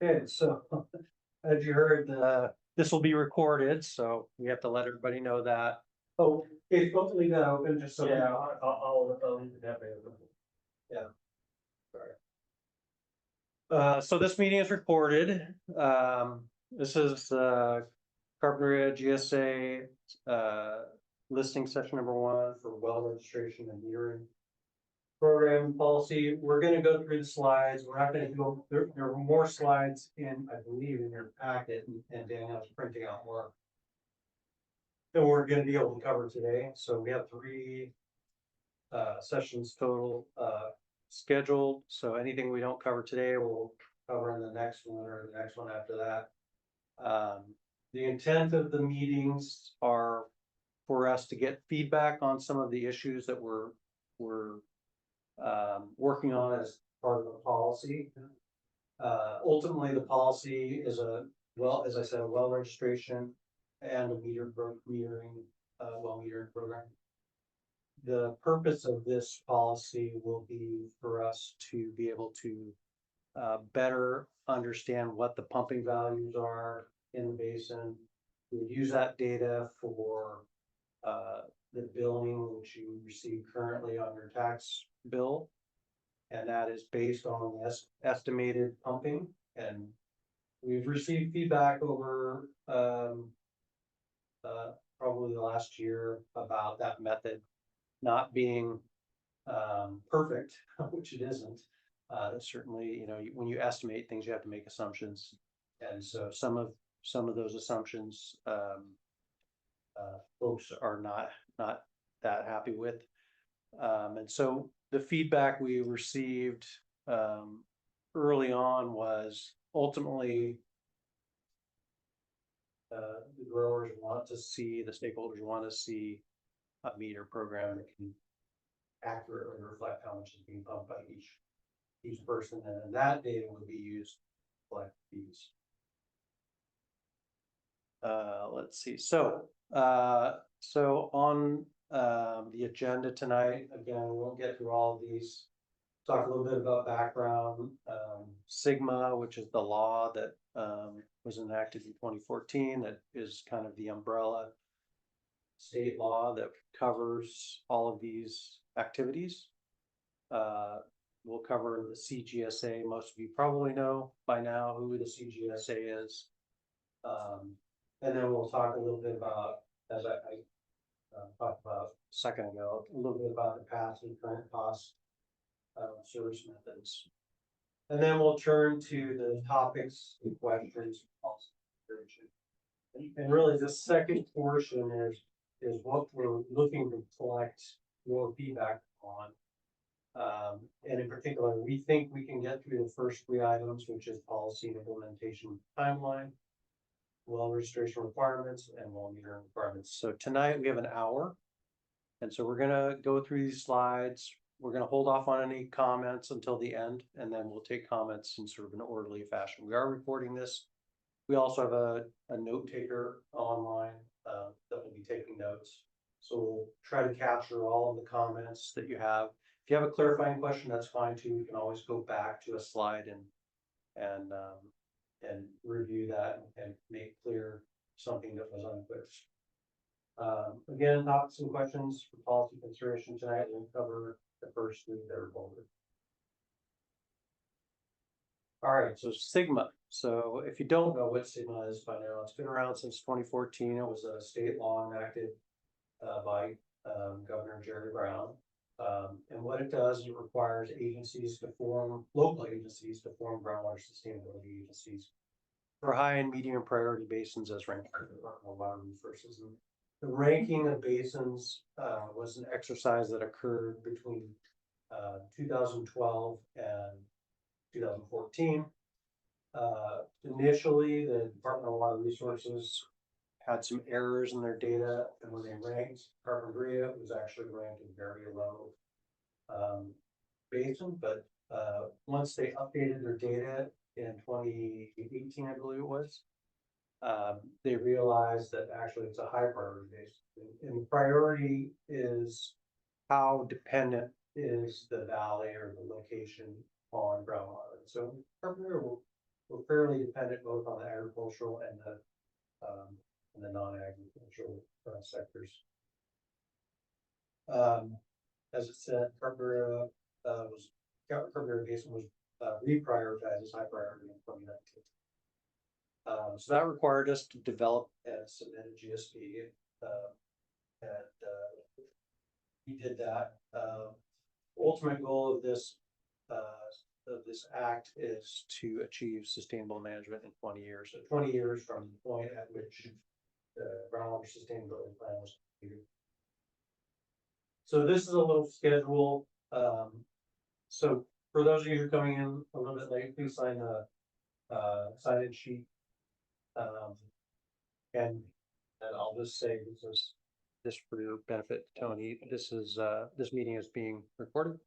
Okay, so as you heard, this will be recorded, so we have to let everybody know that. Oh, it's supposed to leave that open just so. Yeah, I'll leave it that way. Yeah. Sorry. So this meeting is recorded. This is Carpinteria GSA listing session number 1 for well registration and metering program policy. We're going to go through the slides. We're not going to go. There are more slides in, I believe, in your packet, and Daniel's printing out more than we're going to be able to cover today. So we have 3 sessions total scheduled. So anything we don't cover today, we'll cover in the next one or the next one after that. The intent of the meetings are for us to get feedback on some of the issues that we're working on as part of the policy. Ultimately, the policy is as I said, a well registration and a metering well metering program. The purpose of this policy will be for us to be able to better understand what the pumping values are in the basin. We'll use that data for the billing which you receive currently on your tax bill, and that is based on estimated pumping. And we've received feedback over probably the last year about that method not being perfect, which it isn't. Certainly, when you estimate things, you have to make assumptions, and so some of those assumptions folks are not that happy with. And so the feedback we received early on was ultimately the growers want to see, the stakeholders want to see a meter program that can accurately reflect how much is being pumped by each person, and that data would be used to collect fees. Let's see. So on the agenda tonight, again, we won't get through all of these. Talk a little bit about background. Sigma, which is the law that was enacted in 2014, that is kind of the umbrella state law that covers all of these activities. We'll cover the CGSA. Most of you probably know by now who the CGSA is. And then we'll talk a little bit about, as I talked about a second ago, a little bit about the past and current cost service methods. And then we'll turn to the topics and questions. And really the second portion is what we're looking to collect more feedback on. And in particular, we think we can get through the first 3 items, which is policy and implementation timeline, well registration requirements, and well metering requirements. So tonight we have an hour, and so we're going to go through these slides. We're going to hold off on any comments until the end, and then we'll take comments in sort of an orderly fashion. We are recording this. We also have a note taker online that will be taking notes. So we'll try to capture all of the comments that you have. If you have a clarifying question, that's fine too. You can always go back to a slide and review that and make clear something that was unclear. Again, topics and questions for policy consideration tonight. We'll cover the first 3 that are bolded. All right, so Sigma. So if you don't know what Sigma is by now, it's been around since 2014. It was a state law enacted by Governor Jerry Brown. And what it does, it requires local agencies to form groundwater sustainability agencies for high and medium priority basins as ranked by the Department of Water Resources. And the ranking of basins was an exercise that occurred between 2012 and 2014. Initially, the Department of Water Resources had some errors in their data, and when they ranked Carpinteria, it was actually ranked a very low basin. But once they updated their data in 2018, I believe it was, they realized that actually it's a high priority basin. And the priority is how dependent is the valley or the location on groundwater. So Carpinteria we're fairly dependent both on the agricultural and the non-agricultural sectors. As it said, Carpenter Basin was reprioritized as high priority in 2019. So that required us to develop and submit a GSP, and we did that. Ultimate goal of this act is to achieve sustainable management in 20 years. So 20 years from the point at which the groundwater sustainability plan was completed. So this is a little schedule. So for those of you who are coming in a little bit late, please sign the sign-in sheet. And I'll just say this for your benefit, Tony. This meeting is being recorded.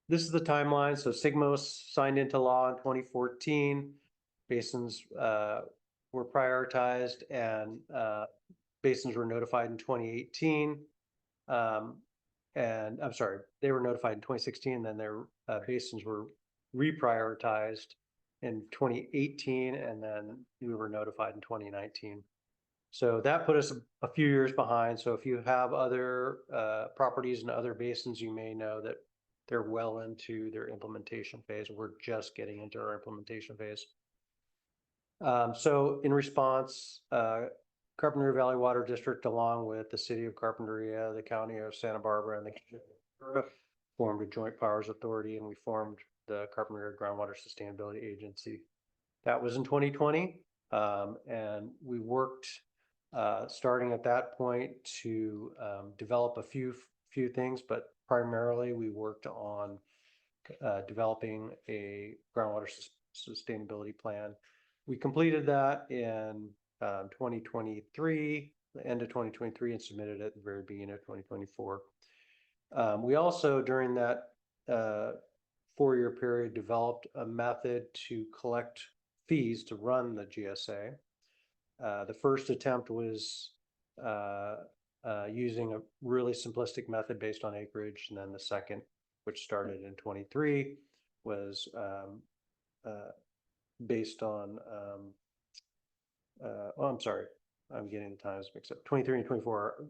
This is the timeline. So Sigmos signed into law in 2014. Basins were prioritized, and basins were notified in 2018. And I'm sorry, they were notified in 2016. Then their basins were reprioritized in 2018, and then we were notified in 2019. So that put us a few years behind. So if you have other properties in other basins, you may know that they're well into their implementation phase. We're just getting into our implementation phase. So in response, Carpinteria Valley Water District, along with the city of Carpinteria, the county of Santa Barbara, and the formed a joint powers authority, and we formed the Carpinteria Groundwater Sustainability Agency. That was in 2020, and we worked starting at that point to develop a few things, but primarily we worked on developing a groundwater sustainability plan. We completed that in 2023, the end of 2023, and submitted it at the very beginning of 2024. We also, during that 4-year period, developed a method to collect fees to run the GSA. The first attempt was using a really simplistic method based on acreage, and then the second, which started in 23, was based on I'm sorry, I'm getting the times mixed up. 23 and 24.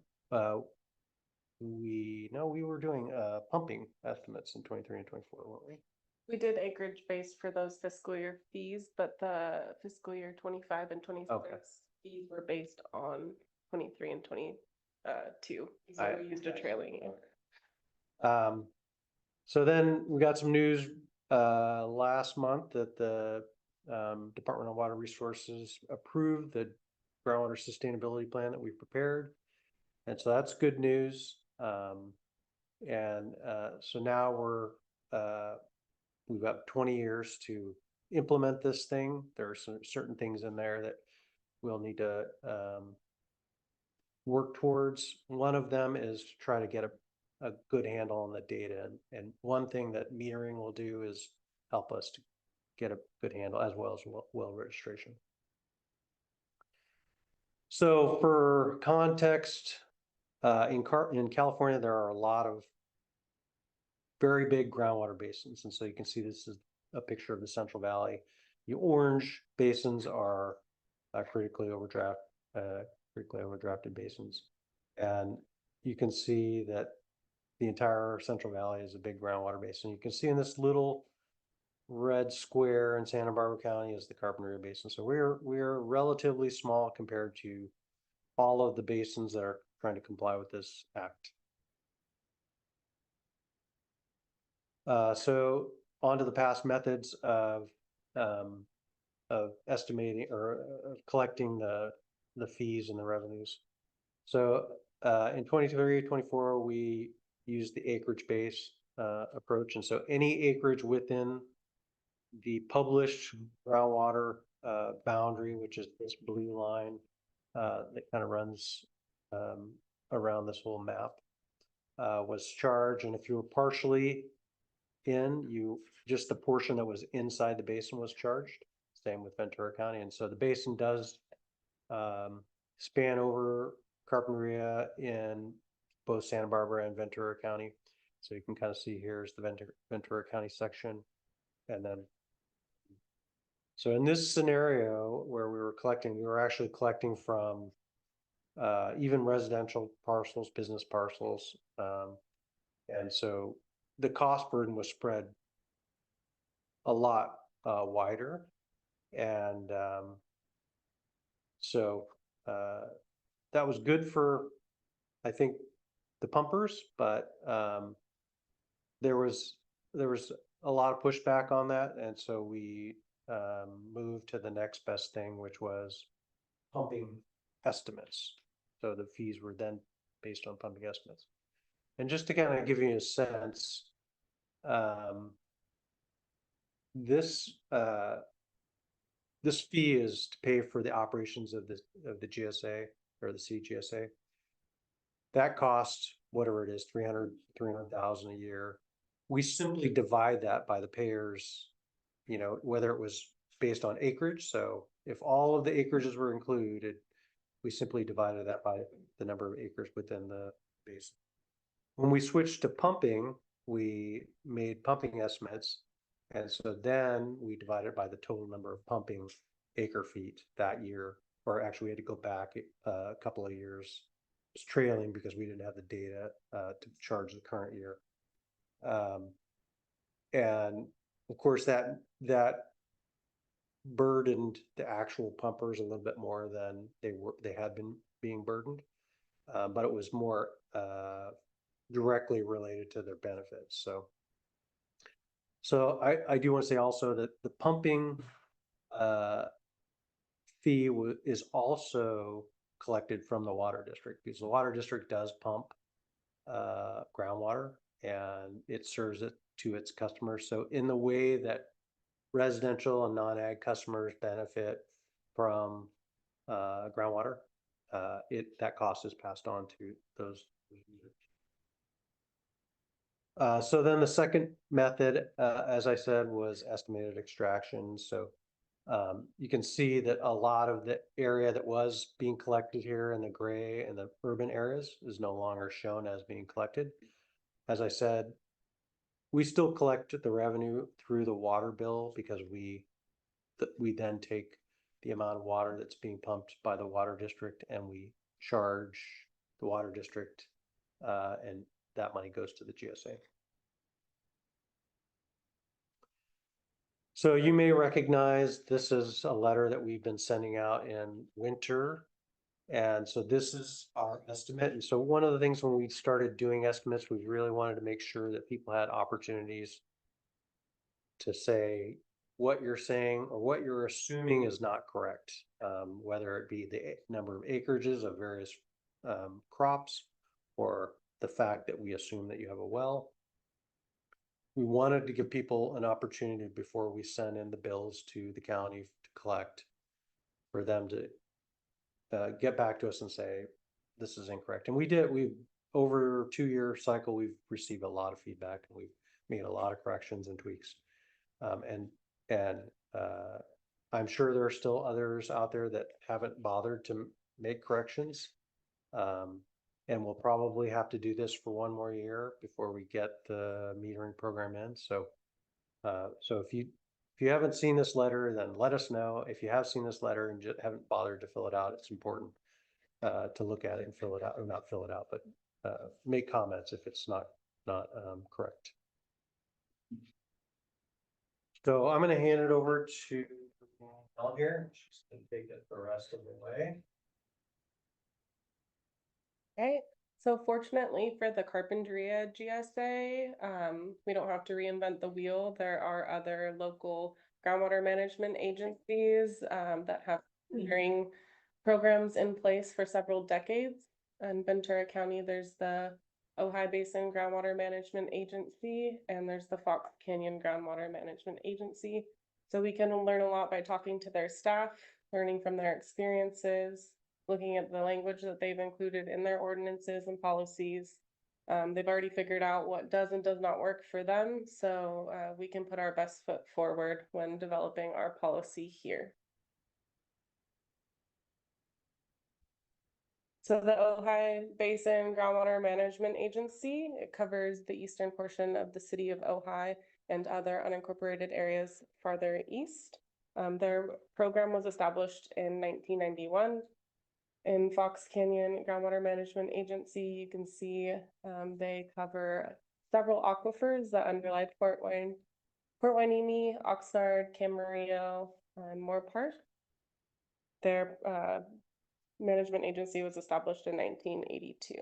We were doing pumping estimates in 23 and 24, weren't we? We did acreage based for those fiscal year fees, but the fiscal year 25 and 26 fees were based on 23 and 22. So we used a trailing. So then we got some news last month that the Department of Water Resources approved the groundwater sustainability plan that we prepared. And so that's good news. So now we've got 20 years to implement this thing. There are some certain things in there that we'll need to work towards. One of them is to try to get a good handle on the data. And one thing that metering will do is help us to get a good handle, as well as well registration. So for context, in California, there are a lot of very big groundwater basins. And so you can see this is a picture of the Central Valley. The orange basins are critically overdrafted basins. And you can see that the entire Central Valley is a big groundwater basin. You can see in this little red square in Santa Barbara County is the Carpinteria Basin. So we're relatively small compared to all of the basins that are trying to comply with this act. So on to the past methods of estimating or collecting the fees and the revenues. So in 23, 24, we used the acreage base approach. And so any acreage within the published groundwater boundary, which is this blue line that kind of runs around this whole map, was charged. And if you were partially in, just the portion that was inside the basin was charged. Same with Ventura County. And so the basin does span over Carpinteria in both Santa Barbara and Ventura County. So you can kind of see here's the Ventura County section. And then, so in this scenario where we were actually collecting from even residential parcels, business parcels. And so the cost burden was spread a lot wider. And so that was good for, I think, the pumpers, but there was a lot of pushback on that. And so we moved to the next best thing, which was pumping estimates. So the fees were then based on pumping estimates. And just to kind of give you a sense, this fee is to pay for the operations of the GSA or the CGSA. That costs whatever it is, 300,000 a year. We simply divide that by the payers, you know, whether it was based on acreage. So if all of the acreages were included, we simply divided that by the number of acres within the basin. When we switched to pumping, we made pumping estimates. And so then we divided by the total number of pumping acre feet that year, or actually we had to go back a couple of years. It's trailing because we didn't have the data to charge the current year. And of course that burdened the actual pumpers a little bit more than they had been being burdened, but it was more directly related to their benefits. So I do want to say also that the pumping fee is also collected from the water district, because the water district does pump groundwater and it serves it to its customers. So in the way that residential and non-ag customers benefit from groundwater, that cost is passed on to those users. So then the second method, as I said, was estimated extraction. So you can see that a lot of the area that was being collected here in the gray and the urban areas is no longer shown as being collected. As I said, we still collect the revenue through the water bill because we then take the amount of water that's being pumped by the water district and we charge the water district, and that money goes to the GSA. So you may recognize this is a letter that we've been sending out in winter. And so this is our estimate. And so one of the things when we started doing estimates, we really wanted to make sure that people had opportunities to say what you're saying or what you're assuming is not correct, whether it be the number of acreages of various crops or the fact that we assume that you have a well. We wanted to give people an opportunity before we send in the bills to the county to collect, for them to get back to us and say, this is incorrect. And we did. Over a 2-year cycle, we've received a lot of feedback and we've made a lot of corrections and tweaks. And I'm sure there are still others out there that haven't bothered to make corrections. And we'll probably have to do this for 1 more year before we get the metering program in. So if you haven't seen this letter, then let us know. If you have seen this letter and just haven't bothered to fill it out, it's important to look at it and fill it out, or not fill it out, but make comments if it's not correct. So I'm going to hand it over to Mel here. She's going to take it the rest of the way. Okay, so fortunately for the Carpinteria GSA, we don't have to reinvent the wheel. There are other local groundwater management agencies that have metering programs in place for several decades. In Ventura County, there's the Ojai Basin Groundwater Management Agency, and there's the Fox Canyon Groundwater Management Agency. So we can learn a lot by talking to their staff, learning from their experiences, looking at the language that they've included in their ordinances and policies. They've already figured out what does and does not work for them, so we can put our best foot forward when developing our policy here. So the Ojai Basin Groundwater Management Agency, it covers the eastern portion of the city of Ojai and other unincorporated areas farther east. Their program was established in 1991. In Fox Canyon Groundwater Management Agency, you can see they cover several aquifers that underlie Port Hueneme, Oxnard, Camarillo, and Moorpark. Their management agency was established in 1982.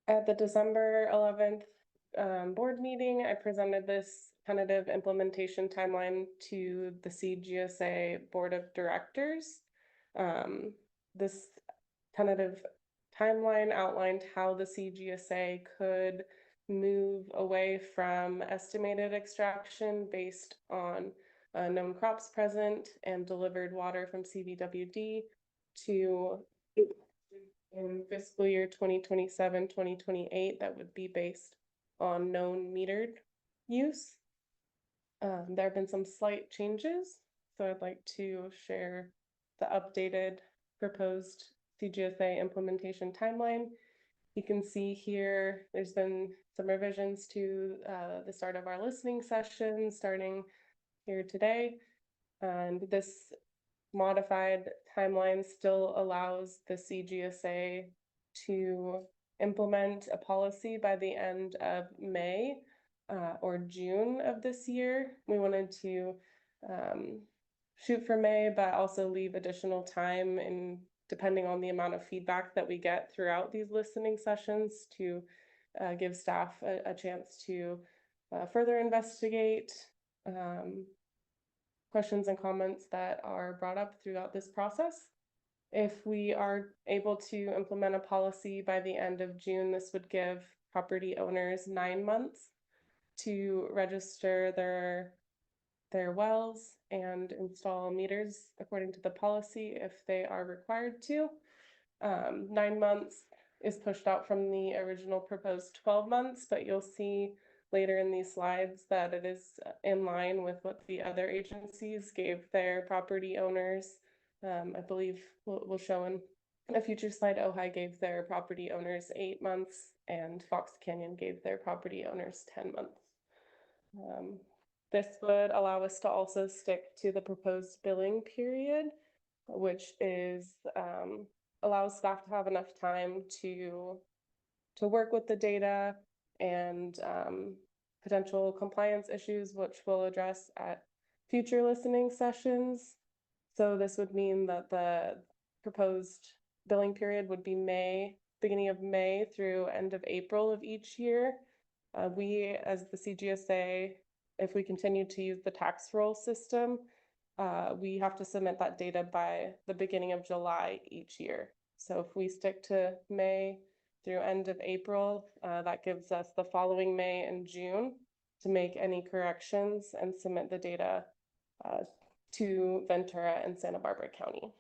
At the December 11th board meeting, I presented this tentative implementation timeline to the CGSA Board of Directors. This tentative timeline outlined how the CGSA could move away from estimated extraction based on known crops present and delivered water from CVWD to in fiscal year 2027, 2028, that would be based on known metered use. There have been some slight changes, so I'd like to share the updated proposed CGSA implementation timeline. You can see here, there's been some revisions to the start of our listening session starting here today. And this modified timeline still allows the CGSA to implement a policy by the end of May or June of this year. We wanted to shoot for May, but also leave additional time, and depending on the amount of feedback that we get throughout these listening sessions, to give staff a chance to further investigate questions and comments that are brought up throughout this process. If we are able to implement a policy by the end of June, this would give property owners 9 months to register their wells and install meters according to the policy if they are required to. 9 months is pushed out from the original proposed 12 months, but you'll see later in these slides that it is in line with what the other agencies gave their property owners. I believe we'll show in a future slide, Ojai gave their property owners 8 months and Fox Canyon gave their property owners 10 months. This would allow us to also stick to the proposed billing period, which is allows staff to have enough time to work with the data and potential compliance issues, which we'll address at future listening sessions. So this would mean that the proposed billing period would be beginning of May through end of April of each year. We, as the CGSA, if we continue to use the tax roll system, we have to submit that data by the beginning of July each year. So if we stick to May through end of April, that gives us the following May and June to make any corrections and submit the data to Ventura and Santa Barbara County.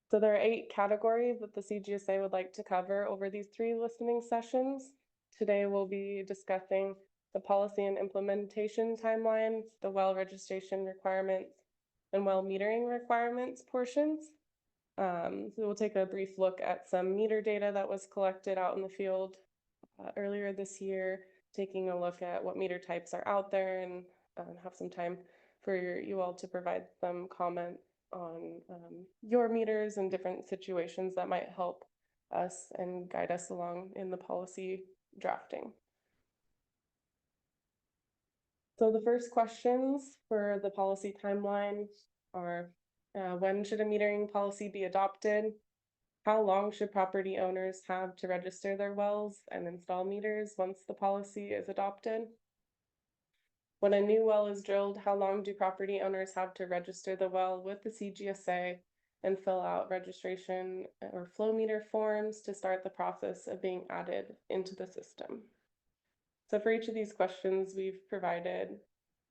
So there are 8 categories that the CGSA would like to cover over these 3 listening sessions. Today we'll be discussing the policy and implementation timelines, the well registration requirements, and well metering requirements portions. So we'll take a brief look at some meter data that was collected out in the field earlier this year, taking a look at what meter types are out there, and have some time for you all to provide some comment on your meters and different situations that might help us and guide us along in the policy drafting. So the first questions for the policy timeline are, when should a metering policy be adopted? How long should property owners have to register their wells and install meters once the policy is adopted? When a new well is drilled, how long do property owners have to register the well with the CGSA and fill out registration or flow meter forms to start the process of being added into the system? So for each of these questions, we've provided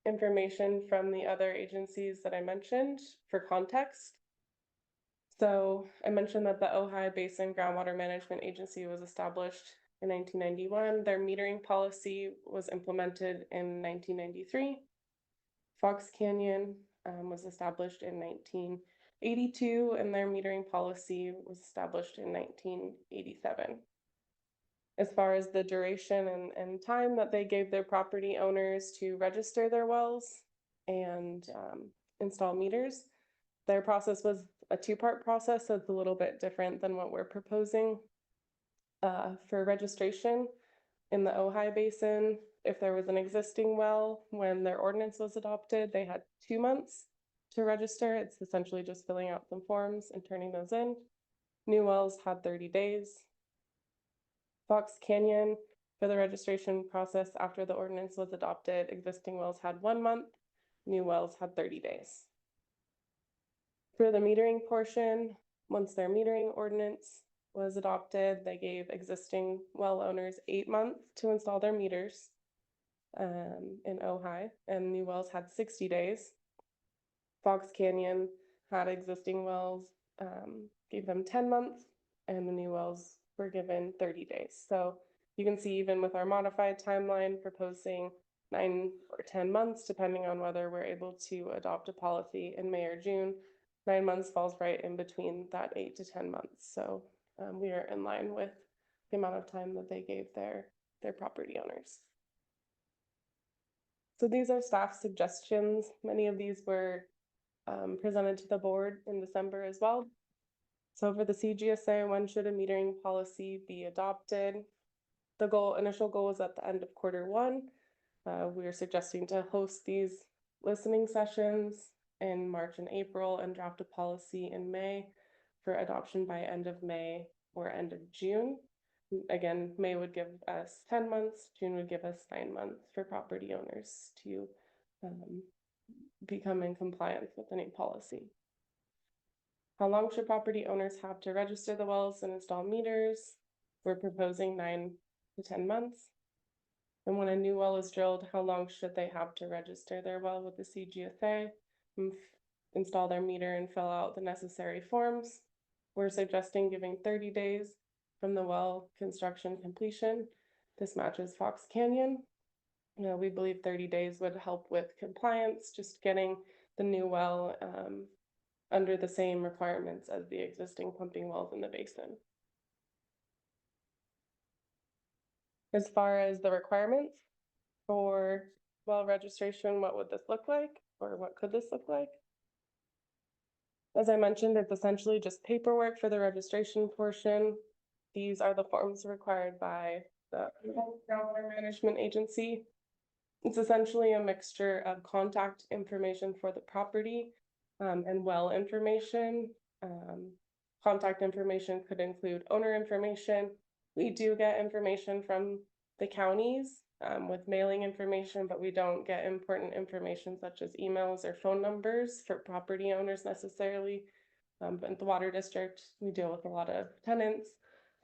information from the other agencies that I mentioned for context. So I mentioned that the Ojai Basin Groundwater Management Agency was established in 1991. Their metering policy was implemented in 1993. Fox Canyon was established in 1982, and their metering policy was established in 1987. As far as the duration and time that they gave their property owners to register their wells and install meters, their process was a two-part process, so it's a little bit different than what we're proposing. For registration in the Ojai Basin, if there was an existing well when their ordinance was adopted, they had 2 months to register. It's essentially just filling out some forms and turning those in. New wells had 30 days. Fox Canyon, for the registration process after the ordinance was adopted, existing wells had 1 month, new wells had 30 days. For the metering portion, once their metering ordinance was adopted, they gave existing well owners 8 months to install their meters in Ojai, and new wells had 60 days. Fox Canyon had existing wells, gave them 10 months, and the new wells were given 30 days. So you can see even with our modified timeline proposing 9 or 10 months, depending on whether we're able to adopt a policy in May or June, 9 months falls right in between that 8 to 10 months. So we are in line with the amount of time that they gave their property owners. So these are staff suggestions. Many of these were presented to the board in December as well. So for the CGSA, when should a metering policy be adopted? The initial goal is at the end of Q1. We are suggesting to host these listening sessions in March and April and draft a policy in May for adoption by end of May or end of June. Again, May would give us 10 months, June would give us 9 months for property owners to become in compliance with the new policy. How long should property owners have to register the wells and install meters? We're proposing 9 to 10 months. And when a new well is drilled, how long should they have to register their well with the CGSA, install their meter, and fill out the necessary forms? We're suggesting giving 30 days from the well construction completion. This matches Fox Canyon. We believe 30 days would help with compliance, just getting the new well under the same requirements as the existing pumping wells in the basin. As far as the requirements for well registration, what would this look like, or what could this look like? As I mentioned, it's essentially just paperwork for the registration portion. These are the forms required by the Groundwater Management Agency. It's essentially a mixture of contact information for the property and well information. Contact information could include owner information. We do get information from the counties with mailing information, but we don't get important information such as emails or phone numbers for property owners necessarily. But in the water district, we deal with a lot of tenants,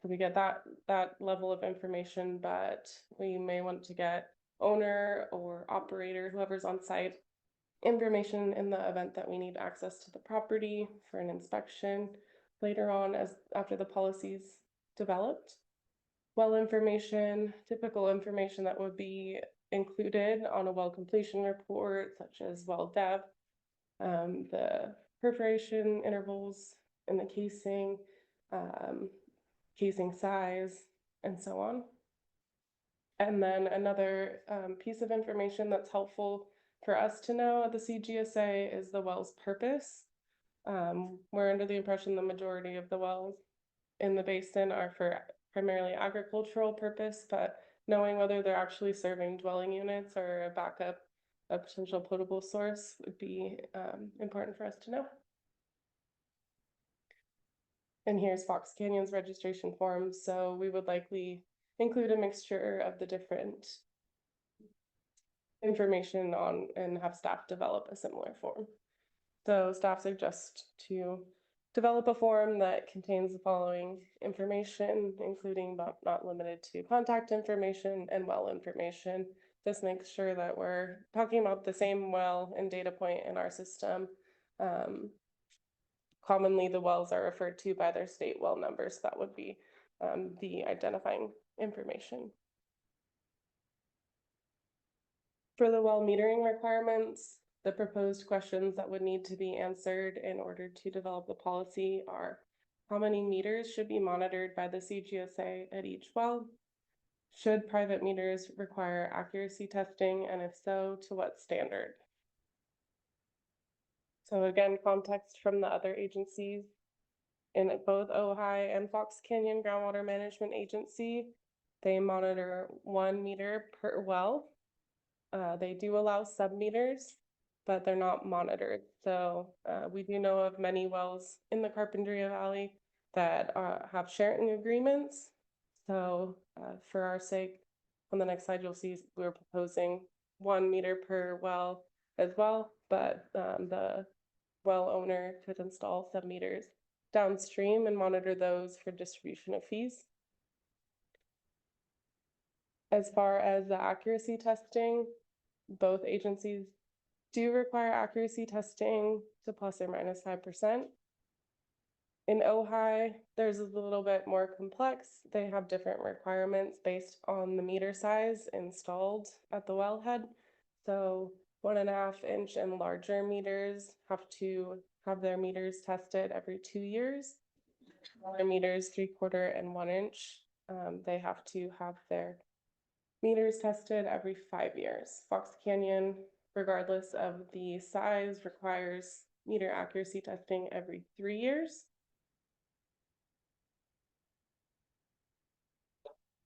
so we get that level of information, but we may want to get owner or operator, whoever's on site, information in the event that we need access to the property for an inspection later on after the policy's developed. Well information, typical information that would be included on a well completion report, such as well depth, the perforation intervals in the casing, casing size, and so on. And then another piece of information that's helpful for us to know at the CGSA is the well's purpose. We're under the impression the majority of the wells in the basin are for primarily agricultural purpose, but knowing whether they're actually serving dwelling units or a backup, a potential potable source would be important for us to know. And here's Fox Canyon's registration form. So we would likely include a mixture of the different information on and have staff develop a similar form. So staff suggests to develop a form that contains the following information, including but not limited to contact information and well information. This makes sure that we're talking about the same well and data point in our system. Commonly, the wells are referred to by their state well numbers. That would be the identifying information. For the well metering requirements, the proposed questions that would need to be answered in order to develop the policy are: how many meters should be monitored by the CGSA at each well? Should private meters require accuracy testing, and if so, to what standard? So again, context from the other agencies. In both Ojai and Fox Canyon Groundwater Management Agency, they monitor 1 meter per well. They do allow sub-meters, but they're not monitored. So we do know of many wells in the Carpinteria Valley that have sharing agreements. So for our sake, on the next slide, you'll see we're proposing 1 meter per well as well, but the well owner could install sub-meters downstream and monitor those for distribution of fees. As far as the accuracy testing, both agencies do require accuracy testing to plus or minus 5%. In Ojai, there's a little bit more complex. They have different requirements based on the meter size installed at the wellhead. So 1.5 inch and larger meters have to have their meters tested every 2 years. Smaller meters, 3/4 and 1 inch, they have to have their meters tested every 5 years. Fox Canyon, regardless of the size, requires meter accuracy testing every 3 years.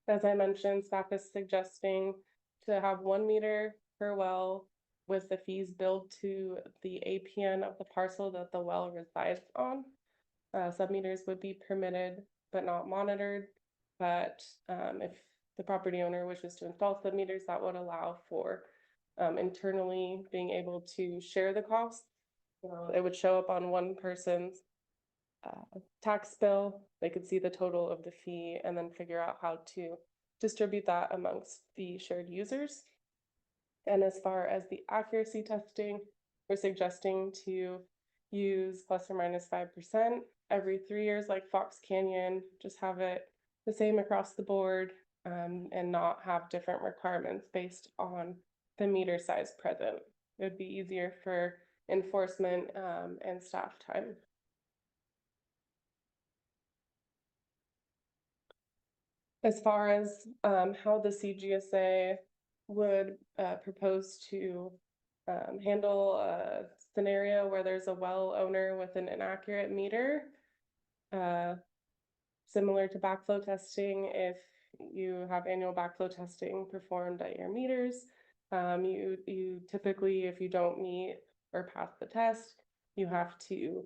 As I mentioned, staff is suggesting to have 1 meter per well with the fees billed to the APN of the parcel that the well resides on. Sub-meters would be permitted but not monitored. But if the property owner wishes to install sub-meters, that would allow for internally being able to share the cost. It would show up on one person's tax bill. They could see the total of the fee and then figure out how to distribute that amongst the shared users. And as far as the accuracy testing, we're suggesting to use plus or minus 5% every 3 years, like Fox Canyon, just have it the same across the board, and not have different requirements based on the meter size present. It would be easier for enforcement and staff time. As far as how the CGSA would propose to handle a scenario where there's a well owner with an inaccurate meter, similar to backflow testing, if you have annual backflow testing performed at your meters, you typically, if you don't meet or pass the test, you have to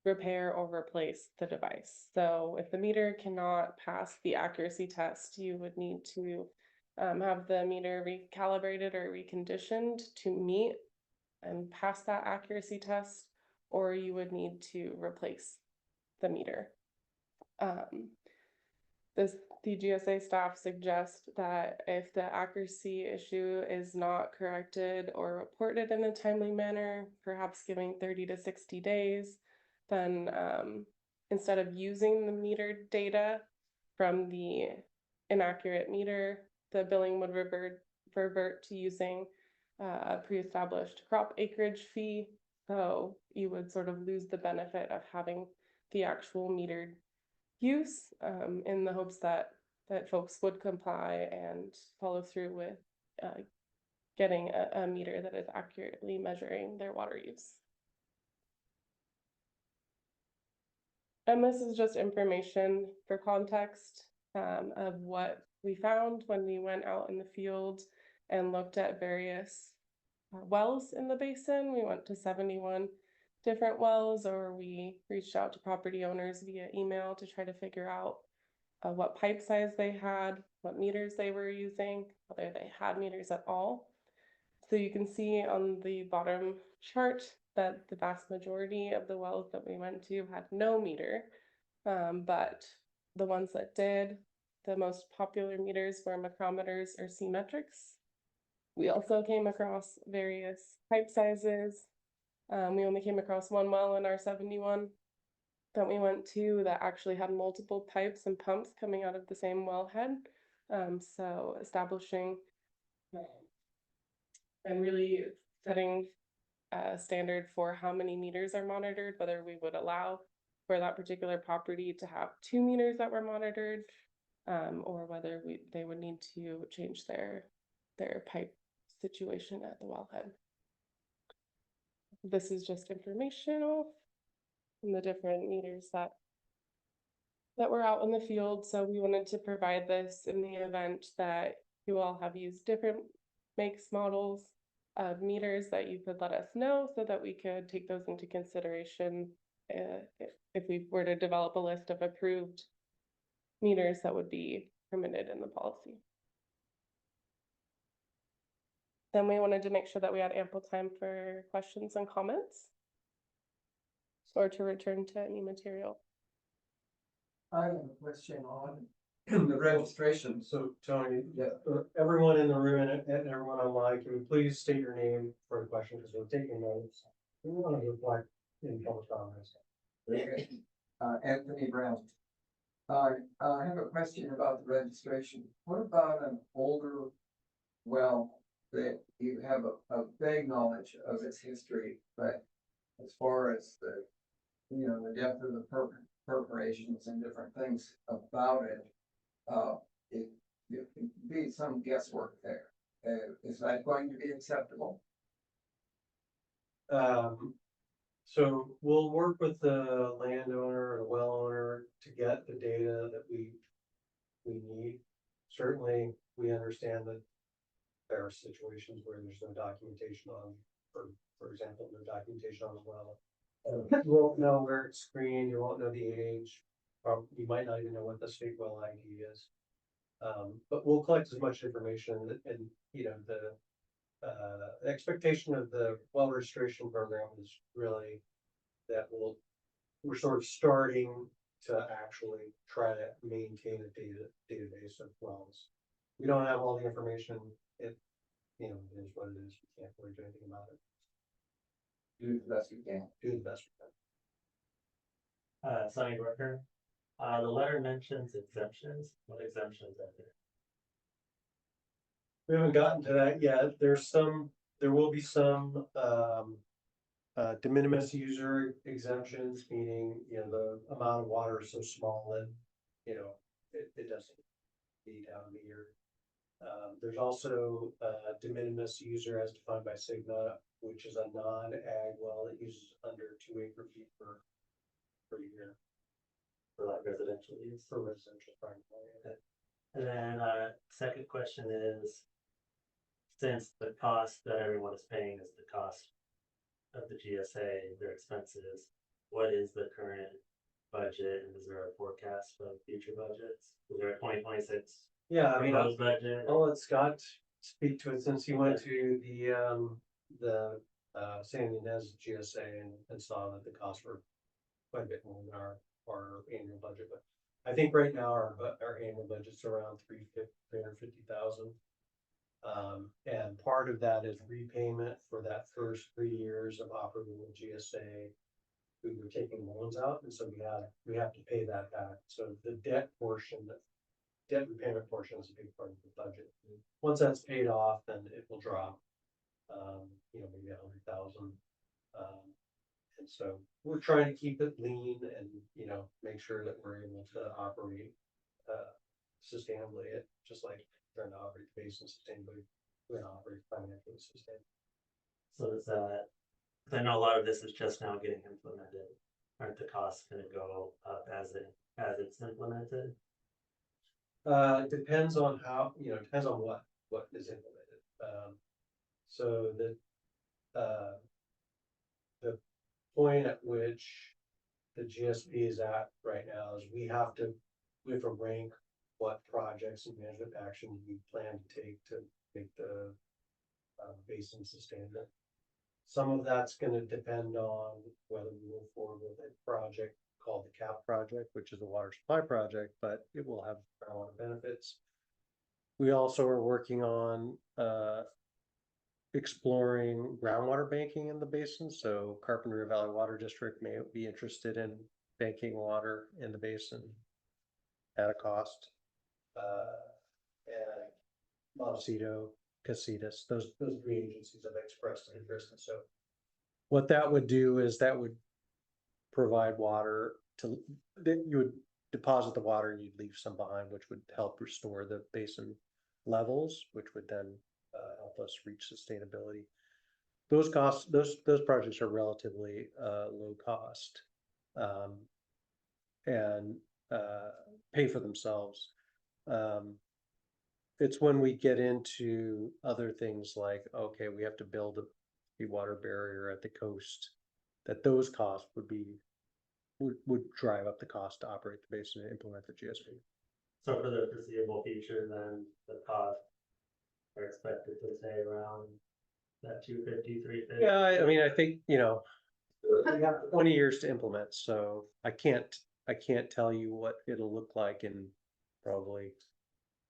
repair or replace the device. So if the meter cannot pass the accuracy test, you would need to have the meter recalibrated or reconditioned to meet and pass that accuracy test, or you would need to replace the meter. The CGSA staff suggests that if the accuracy issue is not corrected or reported in a timely manner, perhaps giving 30 to 60 days, then instead of using the meter data from the inaccurate meter, the billing would revert to using a pre-established crop acreage fee. So you would sort of lose the benefit of having the actual metered use, in the hopes that folks would comply and follow through with getting a meter that is accurately measuring their water use. And this is just information for context of what we found when we went out in the field and looked at various wells in the basin. We went to 71 different wells, or we reached out to property owners via email to try to figure out what pipe size they had, what meters they were using, whether they had meters at all. So you can see on the bottom chart that the vast majority of the wells that we went to had no meter, but the ones that did, the most popular meters were micrometers or C-metrics. We also came across various pipe sizes. We only came across one well in our 71 that we went to that actually had multiple pipes and pumps coming out of the same wellhead. So establishing and really setting standard for how many meters are monitored, whether we would allow for that particular property to have 2 meters that were monitored, or whether they would need to change their pipe situation at the wellhead. This is just informational and the different meters that were out in the field. So we wanted to provide this in the event that you all have used different makes, models of meters, that you could let us know so that we could take those into consideration if we were to develop a list of approved meters that would be permitted in the policy. Then we wanted to make sure that we had ample time for questions and comments, or to return to any material. I have a question on the registration. So Tony, everyone in the room and everyone online, can you please state your name for the question, because we're taking notes. We want to reflect in public comments. Anthony Brown. I have a question about the registration. What about an older well that you have a vague knowledge of its history, but as far as the, the depth of the perforations and different things about it, it can be some guesswork there. Is that going to be acceptable? So we'll work with the landowner or the well owner to get the data that we need. Certainly, we understand that there are situations where there's no documentation on, for example, no documentation on the well. You won't know where it's screened, you won't know the age, or you might not even know what the state well ID is. But we'll collect as much information, and the expectation of the well registration program is really that we're sort of starting to actually try to maintain a database of wells. We don't have all the information. It is what it is. We can't really do anything about it. Do the best we can. Do the best we can. Sonny Brooker. The letter mentions exemptions. What exemptions are there? We haven't gotten to that yet. There will be some de minimis user exemptions, meaning, the amount of water is so small that, it doesn't need out of the year. There's also de minimis user as defined by Sigma, which is a non-ag well that uses under 2 acre-feet per year. For like residential use? For residential primarily. And then second question is, since the cost that everyone is paying is the cost of the GSA, their expenses, what is the current budget, and is there a forecast of future budgets? Is there a 2026 Yeah, I mean, proposed budget? I'll let Scott speak to it, since he went to the San Ynez GSA and saw that the costs were quite a bit more than our annual budget. But I think right now our annual budget's around $350,000. And part of that is repayment for that first 3 years of operating with GSA. We were taking loans out, and so we have to pay that back. So the debt repayment portion is a big part of the budget. Once that's paid off, then it will drop, maybe 100,000. And so we're trying to keep it lean and, make sure that we're able to operate sustainably, just like trying to operate the basin sustainably. We're going to operate financially sustainably. So is that, I know a lot of this is just now getting implemented. Aren't the costs going to go up as it's implemented? Depends on how, depends on what is implemented. So the point at which the GSP is at right now is we have to rank what projects and management action we plan to take to make the basin sustainable. Some of that's going to depend on whether we move forward with a project called the CAP project, which is a water supply project, but it will have a lot of benefits. We also are working on exploring groundwater banking in the basin. So Carpenter Valley Water District may be interested in banking water in the basin at a cost. And Montecito, Casitas, those 3 agencies have expressed interest, and so What that would do is that would provide water to, then you would deposit the water and you'd leave some behind, which would help restore the basin levels, which would then help us reach sustainability. Those costs, those projects are relatively low cost and pay for themselves. It's when we get into other things like, okay, we have to build a water barrier at the coast, that those costs would drive up the cost to operate the basin and implement the GSP. So for the foreseeable future, then the costs are expected to stay around that 250, 350. Yeah, I mean, I think, we have 20 years to implement, so I can't tell you what it'll look like in probably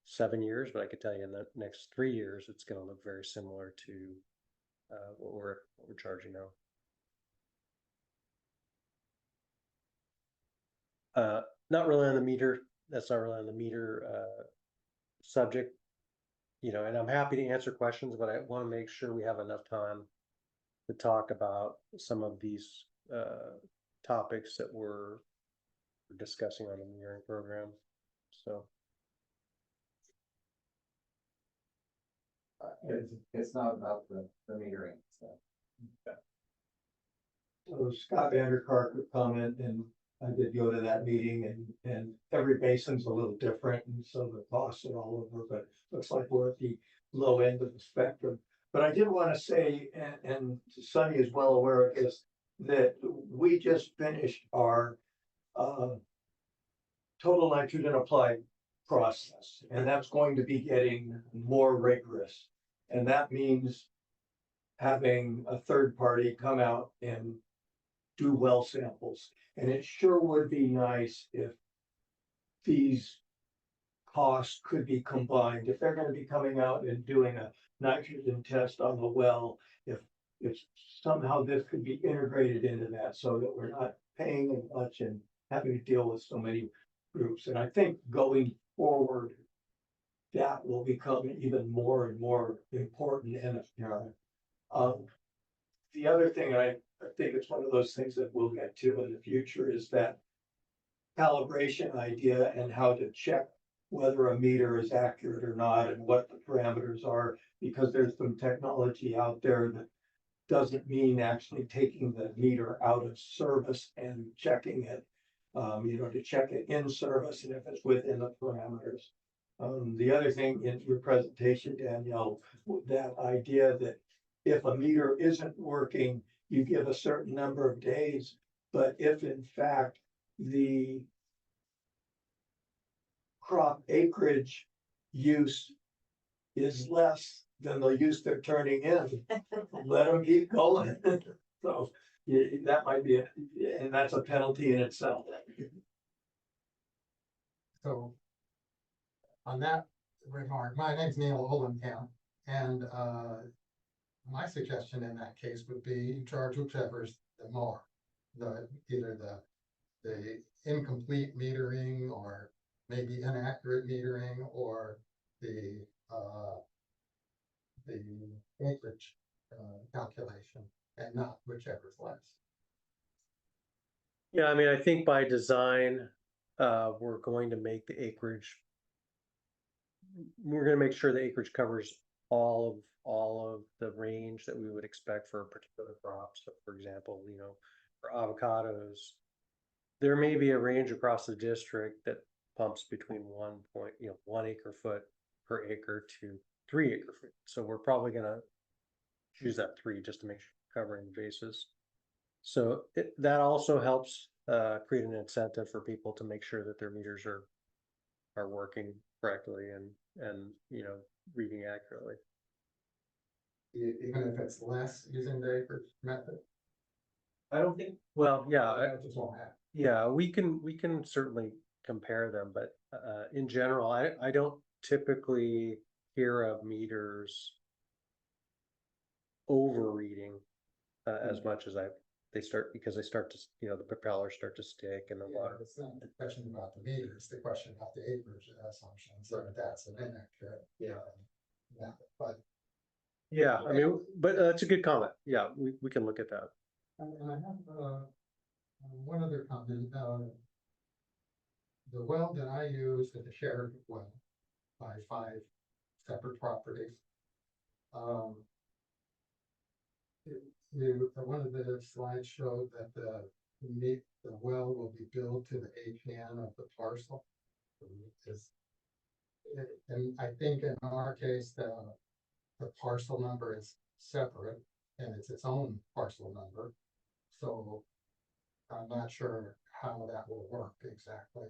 7 years, but I could tell you in the next 3 years, it's gonna look very similar to what we're charging now. Not really on the meter, that's not really on the meter subject. And I'm happy to answer questions, but I want to make sure we have enough time to talk about some of these topics that we're discussing on the metering program. So It's not about the metering, so. So Scott Vanderkark would comment, and I did go to that meeting, and every basin's a little different, and so the costs are all over, but looks like we're at the low end of the spectrum. But I did want to say, and Sonny is well aware of this, that we just finished our total nitrogen applied process, and that's going to be getting more rigorous. And that means having a third party come out and do well samples. And it sure would be nice if these costs could be combined. If they're gonna be coming out and doing a nitrogen test on the well, if somehow this could be integrated into that so that we're not paying as much and having to deal with so many groups. And I think going forward, that will become even more and more important. And the other thing, I think it's one of those things that we'll get to in the future, is that calibration idea and how to check whether a meter is accurate or not and what the parameters are, because there's some technology out there that doesn't mean actually taking the meter out of service and checking it, to check it in service and if it's within the parameters. The other thing in your presentation, Danielle, that idea that if a meter isn't working, you give a certain number of days, but if in fact the crop acreage use is less than the use they're turning in, let them keep going. So that might be, and that's a penalty in itself. So on that remark, my name's Neil Olenkamp, and my suggestion in that case would be you charge whichever's the more, either the incomplete metering or maybe inaccurate metering or the acreage calculation, and not whichever's less. yeah, I mean, I think by design, we're going to make the acreage. We're going to make sure the acreage covers all of the range that we would expect for a particular crop. So for example, for avocados, there may be a range across the district that pumps between 1 acre foot per acre to 3 acre foot. So we're probably going to choose that 3 just to make sure we're covering the bases. So that also helps create an incentive for people to make sure that their meters are working correctly and reading accurately. Even if it's less using the acreage method? I don't think. Well, yeah, That just won't happen. yeah, we can certainly compare them, but in general, I don't typically hear of meters overreading as much as they start to, the propellers start to stick and the Yeah, water. it's not the question about the meter, it's the question about the acreage assumptions, so that's an inaccurate. Method, but Yeah, I mean, but that's a good comment. Yeah, we can look at that. And I have, one other comment, the well that I use is a shared well by 5 separate properties. One of the slides showed that the well will be billed to the APN of the parcel. And I think in our case, the parcel number is separate and it's its own parcel number. So I'm not sure how that will work exactly.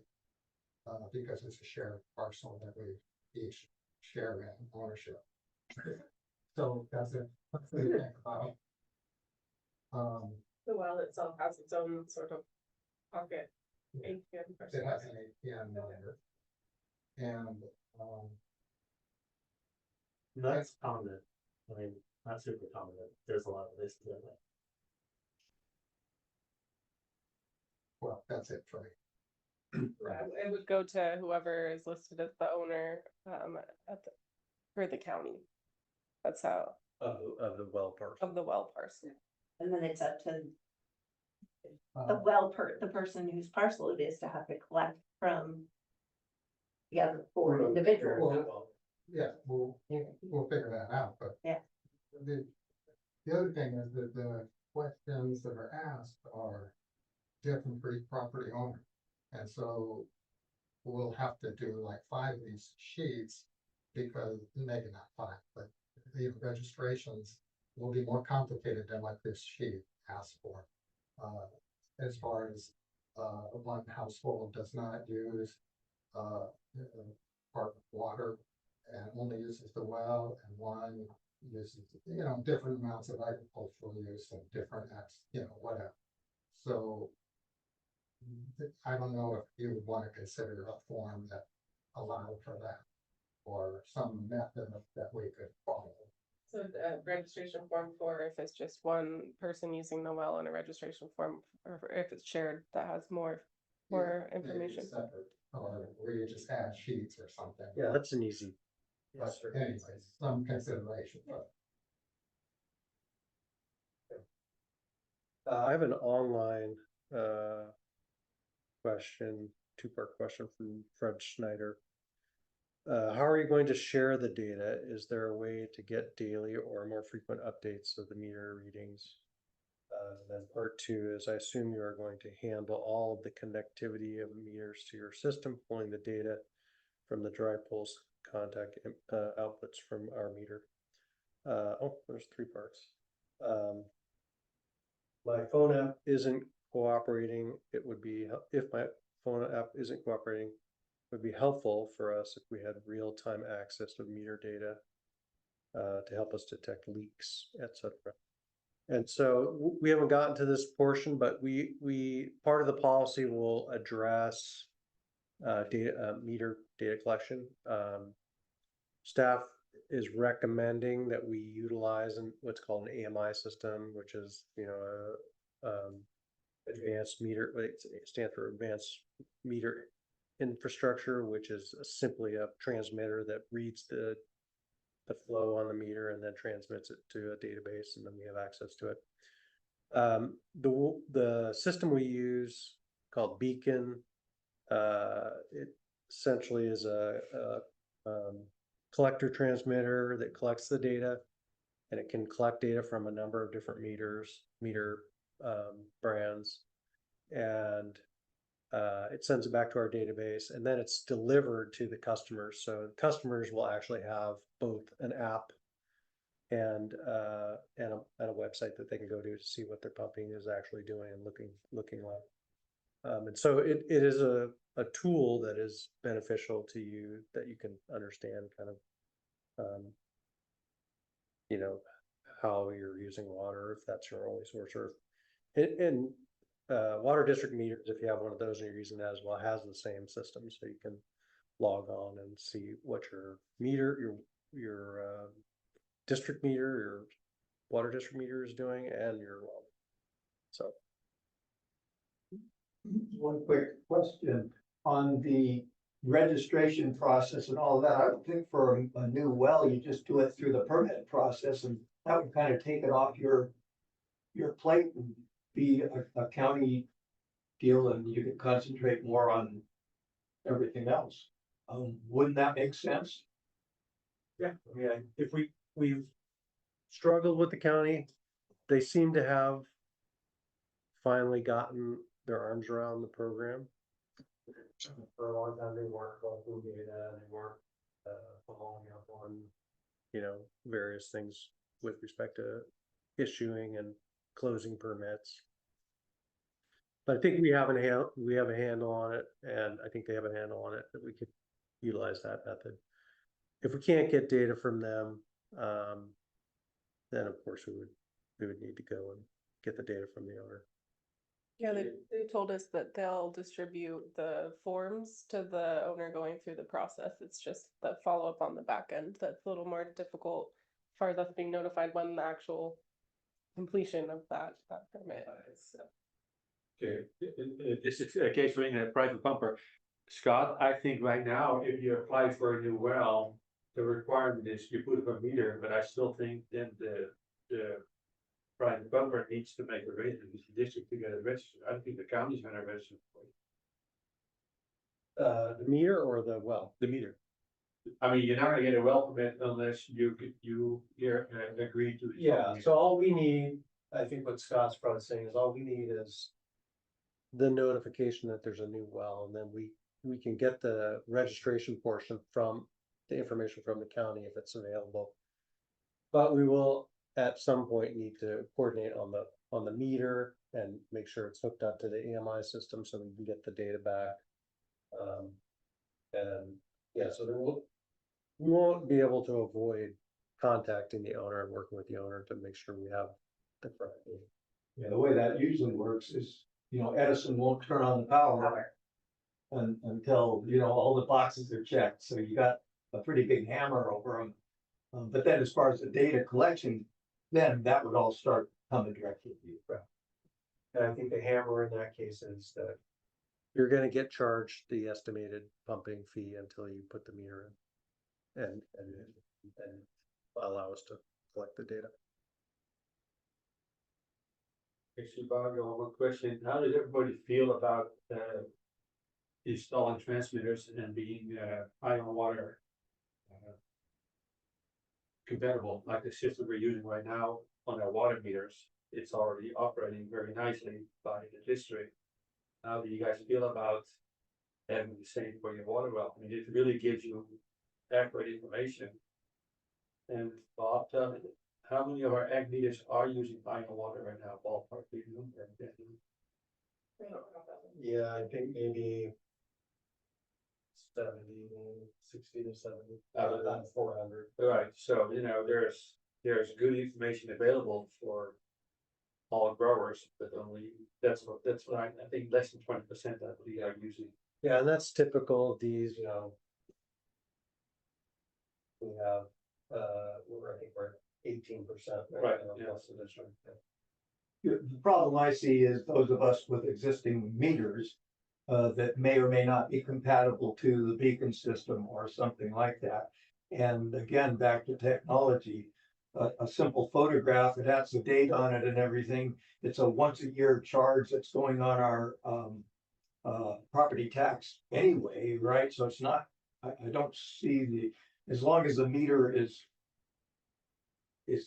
Because it's a shared parcel that we each share in ownership. So that's it. That's what I think about. The well itself has its own sort of pocket. Yeah. ATM It person. has an APN number. And, That's common. I mean, not super common. There's a lot of this. well, that's it for me. It would go to whoever is listed as the owner, for the county. That's how, Of the well part. of the well parcel. And then it's up to Uh, the person whose parcel it is to have to collect from the other 4 individuals. Well, yeah, we'll figure that out, but. Yeah. The other thing is that the questions that are asked are different for each property owner. And so we'll have to do like 5 of these sheets because maybe not 5, but the registrations will be more complicated than what this sheet asks for. As far as, one household does not use, part of water and only uses the well, and one uses, different amounts of agricultural use and different acts, whatever. So I don't know if you would want to consider a form that allowed for that, or some method that we could follow. So the registration form for if it's just one person using the well, and a registration form, or if it's shared, that has more Maybe information. separate, or where you just add sheets or something. Yeah, that's an easy. But anyways, some consideration, but I have an online, question, 2-part question from Fred Schneider. How are you going to share the data? Is there a way to get daily or more frequent updates of the meter readings? Then part 2 is, I assume you are going to handle all of the connectivity of meters to your system, pulling the data from the dry pulse contact outputs from our meter. There's 3 parts. My phone app isn't cooperating. It would be, if my phone app isn't cooperating, it would be helpful for us if we had real-time access to meter data to help us detect leaks, etc. And so we haven't gotten to this portion, but we part of the policy will address meter data collection. Staff is recommending that we utilize what's called an AMI system, which is, advanced meter, it stands for advanced meter infrastructure, which is simply a transmitter that reads the flow on the meter and then transmits it to a database, and then we have access to it. The system we use, called Beacon, it essentially is a collector transmitter that collects the data, and it can collect data from a number of different meter brands, and it sends it back to our database, and then it's delivered to the customers. So customers will actually have both an app and a website that they can go to see what their pumping is actually doing and looking like. And so it is a tool that is beneficial to you, that you can understand kind of, how you're using water, if that's your only source, or in water district meters, if you have one of those and you're using that as well, has the same system, so you can log on and see what your meter, your district meter, your water district meter is doing, and your well. So. One quick question on the registration process and all of that. I would think for a new well, you just do it through the permit process, and that would kind of take it off your plate and be a county deal and you could concentrate more on everything else. Wouldn't that make sense? Yeah, I mean, if we've struggled with the county, they seem to have finally gotten their arms around the program. For a long time, they weren't collecting data, they weren't, following up on, various things with respect to issuing and closing permits. But I think we have a handle on it, and I think they have a handle on it, that we could utilize that method. If we can't get data from them, then of course we would need to go and get the data from the owner. Yeah, they told us that they'll distribute the forms to the owner going through the process. It's just the follow-up on the back end that's a little more difficult as far as us being notified when the actual completion of that permit is. So. Okay, this is a case for being a private pumper. Scott, I think right now, if you apply for a new well, the requirement is you put up a meter, but I still think then the private pumper needs to make a arrangement with the district to get it registered. I don't think the county's gonna register for it. The meter or the well? The meter. I mean, you're not gonna get a well permit unless you agree to. Yeah, so all we need, I think what Scott's probably saying is all we need is the notification that there's a new well, and then we can get the registration portion from the information from the county if it's available. But we will at some point need to coordinate on the meter and make sure it's hooked up to the EMI system so we can get the data back. And yeah, so we won't be able to avoid contacting the owner and working with the owner to make sure we have the correct data. Yeah, the way that usually works is, Edison won't turn on the power until, all the boxes are checked. So you got a pretty big hammer over them. But then as far as the data collection, then that would all start coming directly to you. And I think the hammer in that case is that you're gonna get charged the estimated pumping fee until you put the meter in and allow us to collect the data. Actually, Bob, one more question. How does everybody feel about installing transmitters and being ion water compatible, like the system we're using right now on our water meters? It's already operating very nicely by the district. How do you guys feel about having the same for your water well? I mean, it really gives you accurate information. And Bob, tell me, how many of our ag meters are using ion water right now? Ballpark, do you know? Yeah, I think maybe 60 to 70, about 400. Right, so there's good information available for all growers, but only that's what I think less than 20% I believe are using. Yeah, and that's typical of these, we have, I think we're 18%. Right, now, yeah. plus additional, The problem I see is those of us with existing meters that may or may not be compatible to the beacon system or something like that. And again, back to technology, a simple photograph, it has the date on it and everything. It's a once a year charge that's going on our property tax anyway, right? So it's not, I don't see as long as the meter is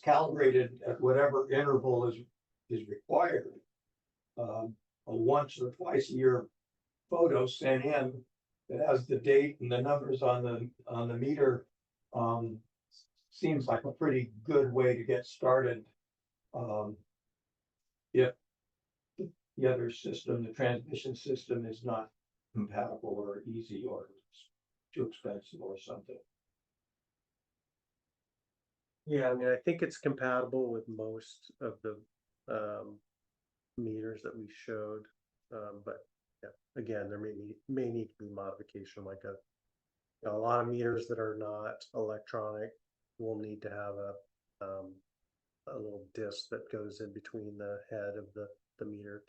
calibrated at whatever interval is required. A once or twice a year photo sent in that has the date and the numbers on the meter seems like a pretty good way to get started. If the other system, the transmission system, is not compatible or easy or too expensive or something. Yeah, I mean, I think it's compatible with most of the meters that we showed, but yeah, again, there may need to be modification, like a lot of meters that are not electronic will need to have a little disc that goes in between the head of the meter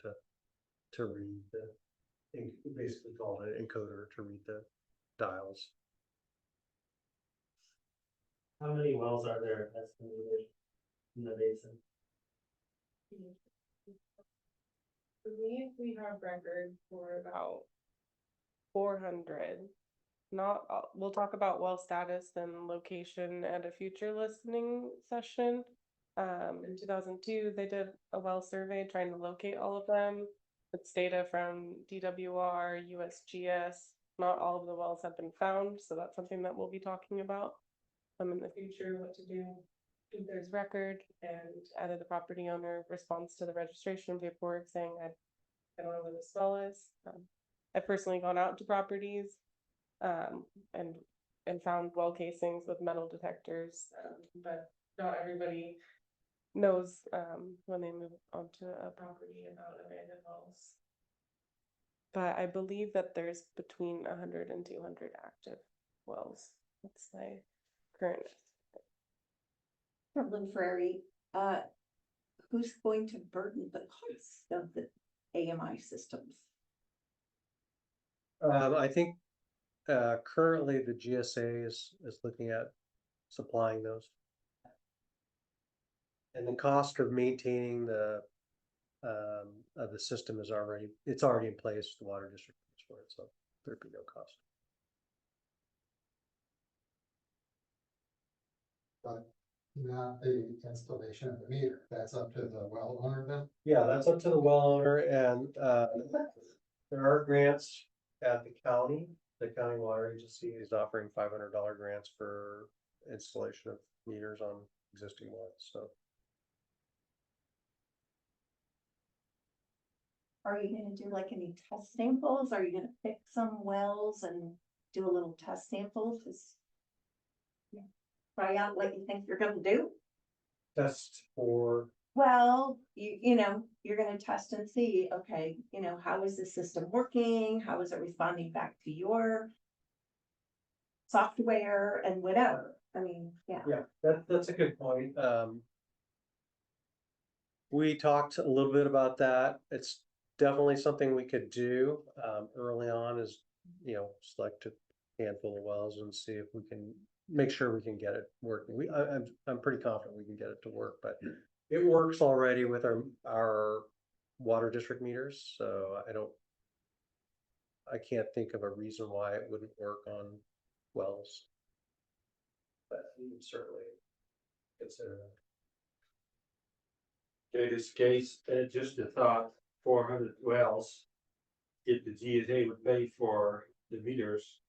to read basically called an encoder to read the dials. How many wells are there estimated in the basin? believe we have record for about 400. Not, we'll talk about well status and location at a future listening session. In 2002, they did a well survey trying to locate all of them. It's data from DWR, USGS. Not all of the wells have been found, so that's something that we'll be talking about in the future, what to do if there's record, and either the property owner responds to the registration paperwork saying, I don't know where this well is. I've personally gone out to properties and found well casings with metal detectors, but not everybody knows when they move onto a property about abandoned wells. But I believe that there's between 100 and 200 active wells. That's my current. From Lynn Frary, who's going to burden the cost of the AMI systems? I think currently the GSA is looking at supplying those. And the cost of maintaining the system is already in place. The water district pays for it, so there'd be no cost. But not the installation of the meter, that's up to the well owner then? Yeah, that's up to the well owner, and there are grants at the county. The county water agency is offering $500 grants for installation of meters on existing wells, so. Are you gonna do like any test samples? Are you gonna pick some wells and do a little test sample? Just try out what you think you're gonna do? Test for, Well, you know, you're gonna test and see, okay, you know, how is the system working? How is it responding back to your software and whatever? I mean, yeah. that's a good point. We talked a little bit about that. It's definitely something we could do early on, is, select a handful of wells and see if we can make sure we can get it working. I'm pretty confident we can get it to work, but it works already with our water district meters, so I can't think of a reason why it wouldn't work on wells. But we can certainly consider that. In this case, just a thought, 400 wells, if the GSA would pay for the meters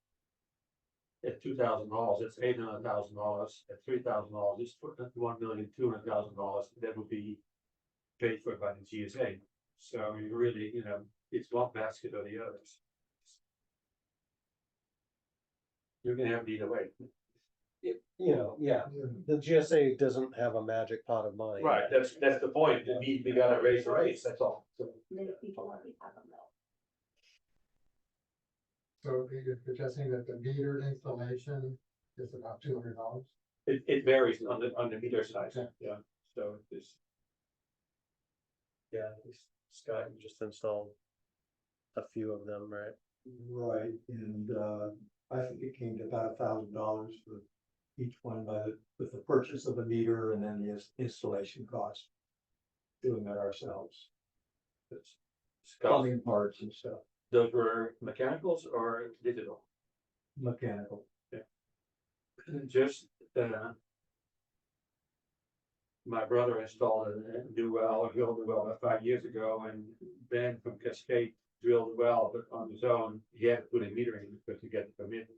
at $2,000, that's $800,000. At $3,000, it's $1,200,000. That would be paid for by the GSA. So you really, it's one basket or the others. You can have it either way. The GSA doesn't have a magic pot of money. Right, that's the point. We gotta raise the rates, that's all. So Many people already have them though. So you're suggesting that the meter installation is about $200? it varies on the meter size, yeah, so it's. Yeah, Scott, you just installed a few of them, right? Right, and I think it came to about $1,000 for each one with the purchase of the meter and then the installation cost. Doing that ourselves. It's plumbing parts and stuff, Those were mechanicals or digital? mechanical. Just, my brother installed a new well, a drilled a well about 5 years ago, and Ben from Cascade drilled a well, but on his own, he had to put a meter in because to get the permit.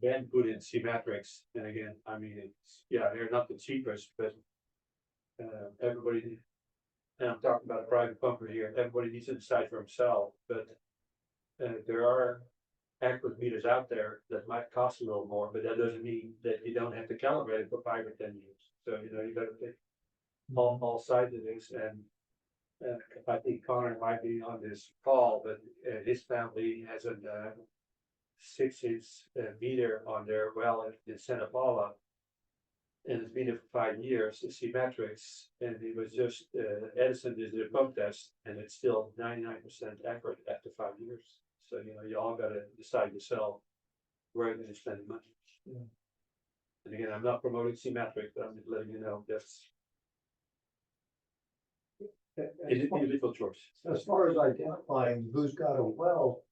Ben put in Symmetrics, and again, I mean, they're not the cheapest, but everybody, and I'm talking about a private pumper here, everybody needs to decide for himself, but there are accurate meters out there that might cost a little more, but that doesn't mean that you don't have to calibrate it for 5 or 10 years. So, you gotta take all sides of this, and I think Connor might be on this call, but his family has a 6-inch meter on their well in Santa Paula. And it's been there for 5 years, it's Symmetrics, and it was just, Edison did a pump test, and it's still 99% accurate after 5 years. So, you all gotta decide yourself where you're gonna spend money. Yeah. And again, I'm not promoting Symmetric, but I'm just letting you know that's. Individual choice. As far as identifying who's got a well,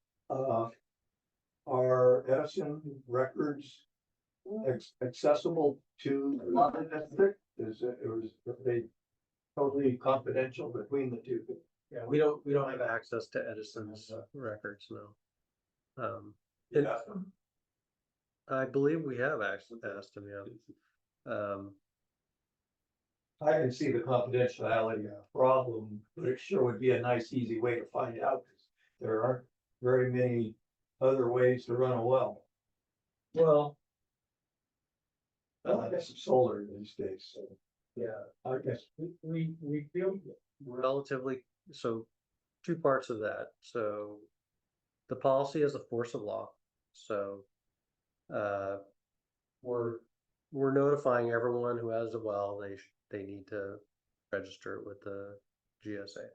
are Edison records accessible to the water district? Or is they totally confidential between the two? Yeah, we don't have access to Edison's records, no. And Yeah. I believe we have asked him, yeah. I can see the confidentiality problem, but it sure would be a nice, easy way to find out. 'Cause there aren't very many other ways to run a well. Well, I guess it's solar these days, so yeah, I guess. we feel relatively, so two parts of that. So the policy is a force of law. So we're notifying everyone who has a well, they need to register it with the GSA.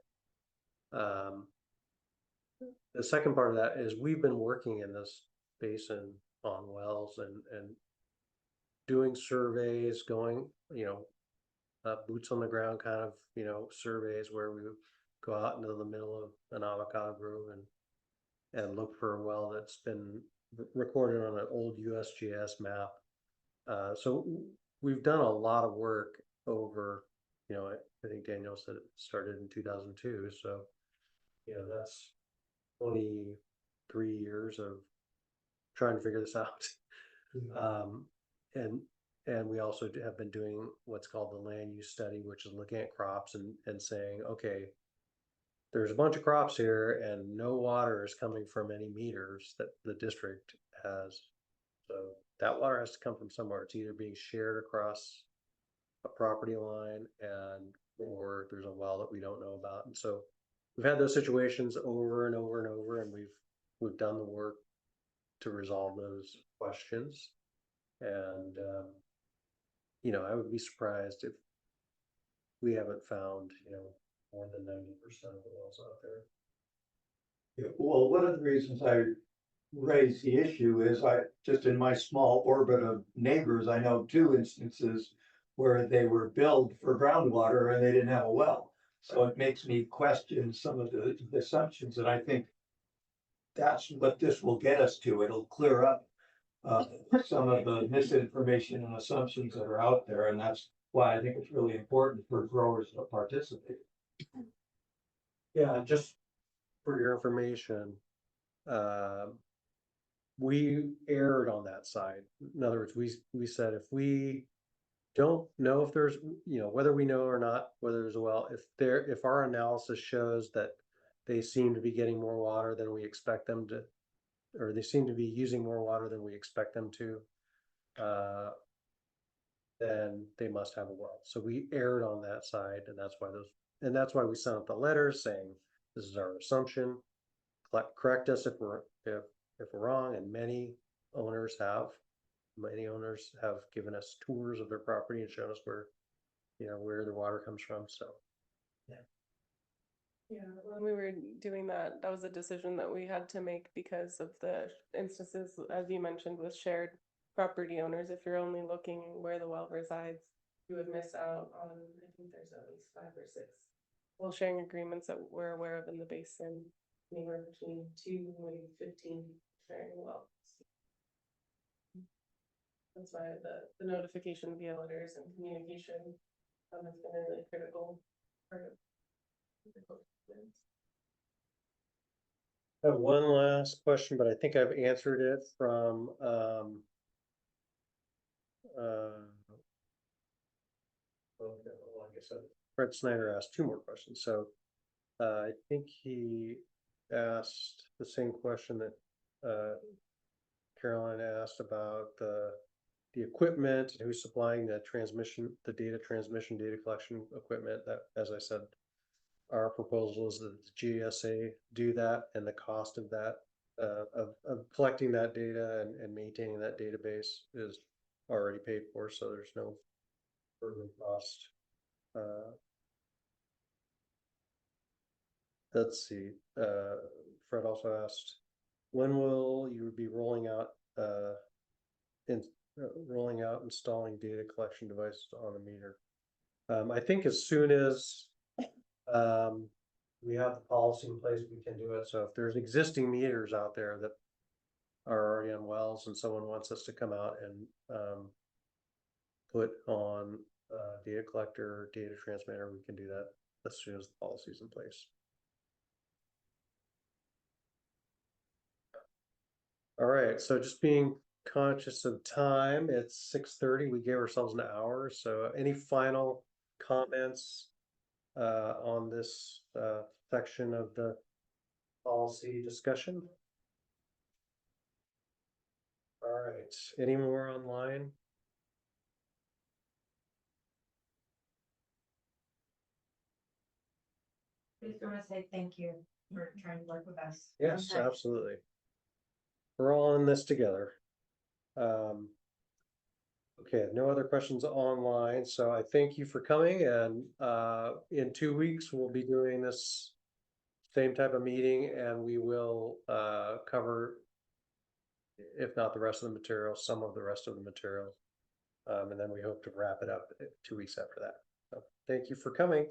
The second part of that is we've been working in this basin on wells and doing surveys, going, boots on the ground kind of, surveys where we go out into the middle of an avocado grove and look for a well that's been recorded on an old USGS map. So we've done a lot of work over, I think Daniel said it started in 2002. So, that's 23 years of trying to figure this out. And we also have been doing what's called the land use study, which is looking at crops and saying, okay, there's a bunch of crops here and no water is coming from any meters that the district has. So that water has to come from somewhere. It's either being shared across a property line or there's a well that we don't know about. And so we've had those situations over and over and over, and we've done the work to resolve those questions. And I would be surprised if we haven't found, more than 90% of the wells out there. Yeah, well, one of the reasons I raise the issue is just in my small orbit of neighbors, I know two instances where they were billed for groundwater and they didn't have a well. So it makes me question some of the assumptions, and I think that's what this will get us to. It'll clear up some of the misinformation and assumptions that are out there, and that's why I think it's really important for growers to participate. Yeah, just for your information, we erred on that side. In other words, we said if we don't know if there's, whether we know or not whether there's a well, if our analysis shows that they seem to be getting more water than we expect them to, or they seem to be using more water than we expect them to, then they must have a well. So we erred on that side, and that's why we sent out the letters saying this is our assumption. Correct us if we're wrong. And many owners have given us tours of their property and shown us where the water comes from. So Yeah, when we were doing that, that was a decision that we had to make because of the instances, as you mentioned, with shared property owners. If you're only looking where the well resides, you would miss out on, I think there's at least 5 or 6 well sharing agreements that we're aware of in the basin, anywhere between 2 and 15 sharing wells. That's why the notification via letters and communication has been a really critical part of I have one last question, but I think I've answered it from like I said, Fred Snyder asked 2 more questions. So I think he asked the same question that Caroline asked about the equipment, who's supplying the data collection equipment. That, as I said, our proposal is that the GSA do that, and the cost of that, of collecting that data and maintaining that database is already paid for, so there's no further cost. Let's see. Fred also asked, when will you be rolling out installing data collection devices on the meter? I think as soon as We have the policy in place, we can do it, so if there's existing meters out there that are already on wells and someone wants us to come out and, put on, data collector, data transmitter, we can do that as soon as the policy's in place. All right, so just being conscious of time, it's 6:30. We gave ourselves an hour, so any final comments on this section of the policy discussion? All right, any more online? Just want to say thank you for trying to work with us. Yes, Okay. absolutely. We're all in this together. Okay, no other questions online, so I thank you for coming, and in 2 weeks, we'll be doing this same type of meeting, and we will cover, if not the rest of the material, some of the rest of the material. And then we hope to wrap it up 2 weeks after that. So thank you for coming.